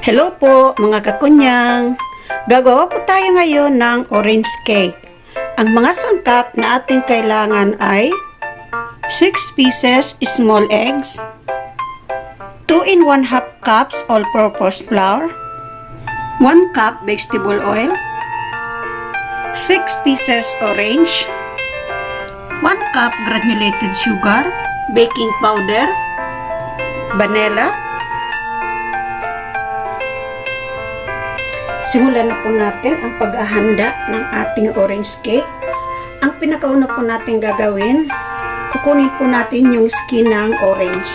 Hello po mga kakunyang! Gagawa po tayo ngayon ng orange cake. Ang mga sangkap na ating kailangan ay 6 pieces small eggs, 2 and 1/2 cups all-purpose flour, 1 cup vegetable oil, 6 pieces orange, 1 cup granulated sugar, baking powder, vanilla. Simulan na po natin ang paghahanda ng ating orange cake. Ang pinakauna po natin gagawin, kukunin po natin yung skin ng orange.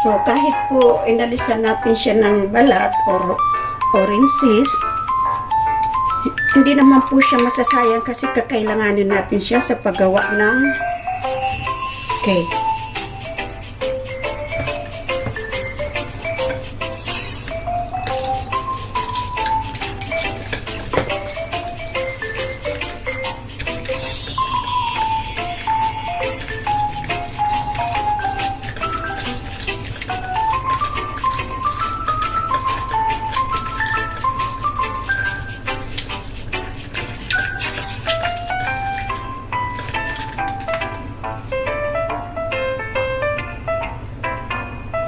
So, kahit po inalisan natin siya ng balat or oranges, hindi naman po siya masasayang kasi kakailanganin natin siya sa paggawa ng cake.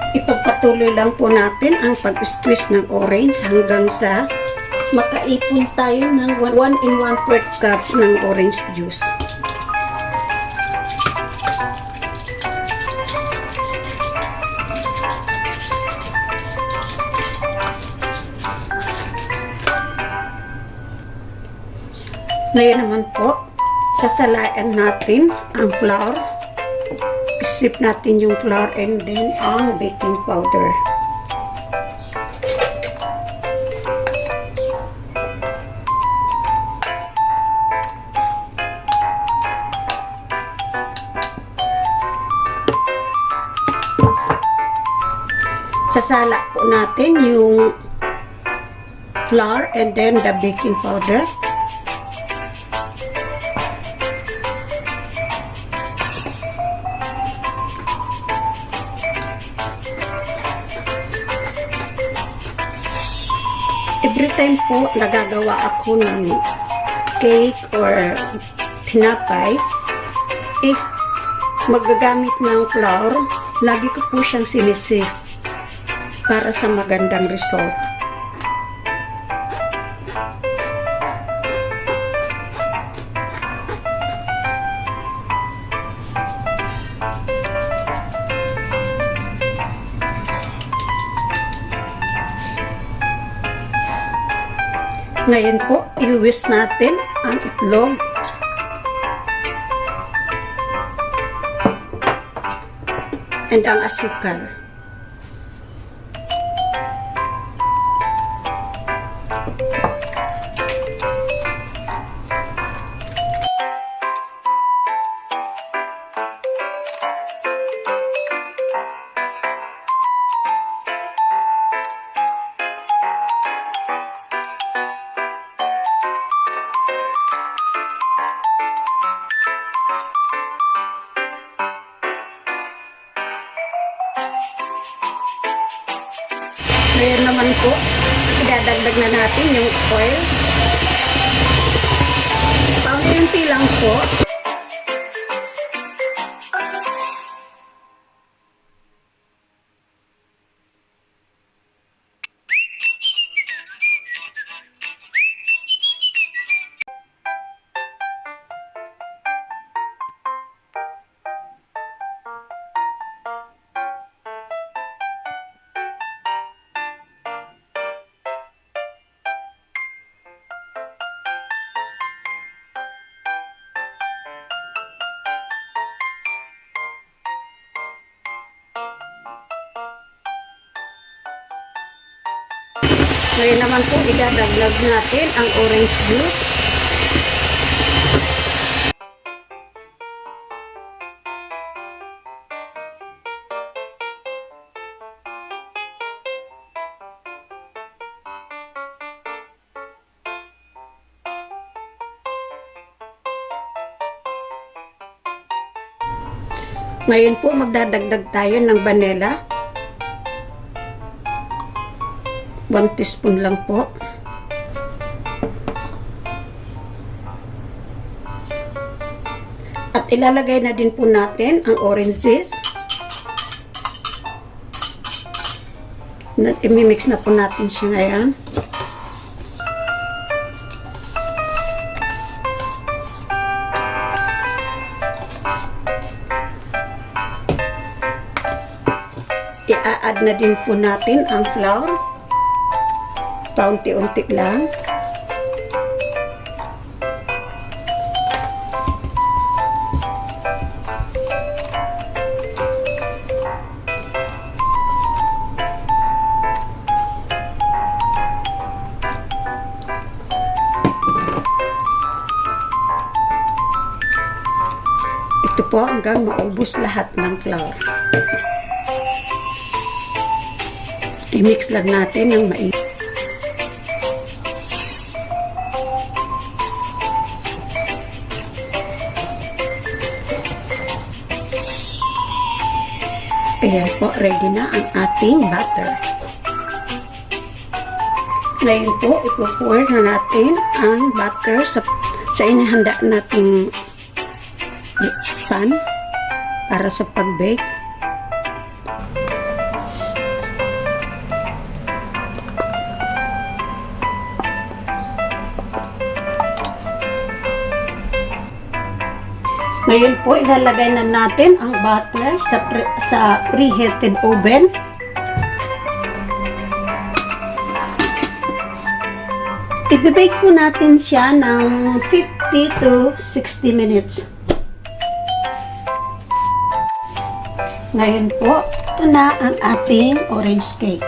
Ipagpatuloy lang po natin ang pag-squeeze ng orange hanggang sa makaipon tayo ng 1 1/4 cups ng orange juice. Ngayon naman po, sasalain natin ang flour. Isip natin yung flour and then ang baking powder. Sasala po natin yung flour and then the baking powder. Every time po nagagawa ako ng cake or tinapay, if magagamit ng flour, lagi ko po siyang sinisip para sa magandang result. Ngayon po, i-whisk natin ang itlog. And ang asukal. Ngayon naman po, idadagdag na natin yung oil. Paunti-unti lang po. Ngayon naman po, idadaglag natin ang orange juice. Ngayon po, magdadagdag tayo ng vanilla. 1 teaspoon lang po. At ilalagay na din po natin ang orange zest. I-mix na po natin siya ngayon. I-add na din po natin ang flour. Paunti-unti lang. Ito po hanggang maubos lahat ng flour. I-mix lang natin ng mais. Ayan po, ready na ang ating butter. Ngayon po, ipo-pour na natin ang butter sa inihanda nating pan para sa pag-bake. Ngayon po, ilalagay na natin ang butter sa preheated oven. I-bake po natin siya ng 50 to 60 minutes. Ngayon po, ito na ang ating orange cake.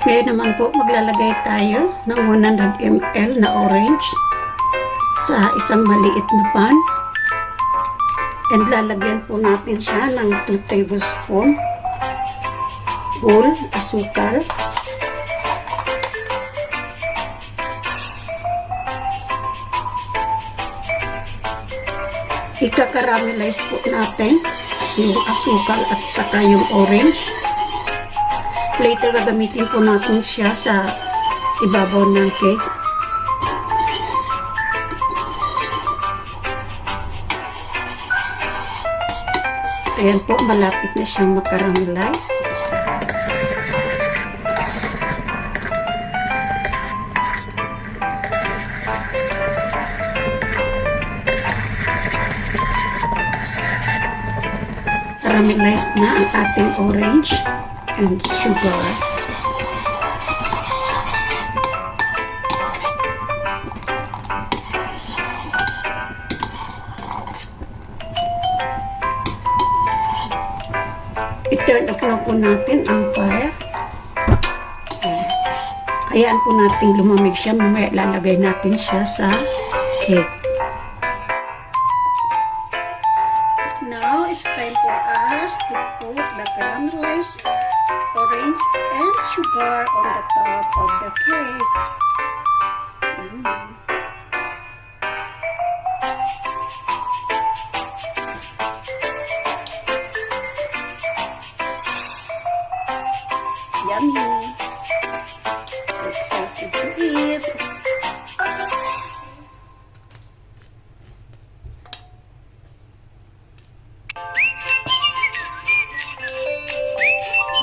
Ngayon naman po, maglalagay tayo ng 100 ml na orange sa isang maliit na pan. And lalagyan po natin siya ng 2 tablespoon whole asukal. Ika-caramelize po natin yung asukal at saka yung orange. Later, gagamitin po natin siya sa ibabaw ng cake. Ayan po, malapit na siyang makaramelize. Caramelized na ang ating orange and sugar. I-turn up lang po natin ang fire. Hayaan po natin lumamig siya. Mamaya lalagay natin siya sa cake. Now, it's time for us to put the caramelized orange and sugar on the top of the cake. Yummy! So excited to eat!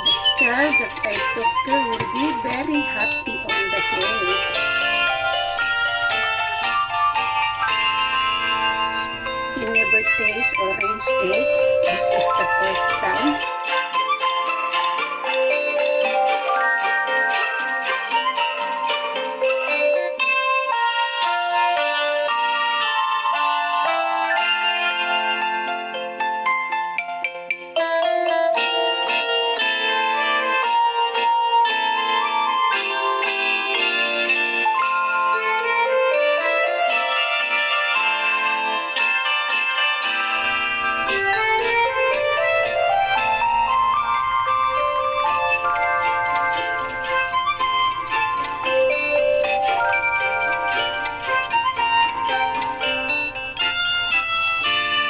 The child that I took care will be very happy on the cake. You never taste orange cake. This is the first time.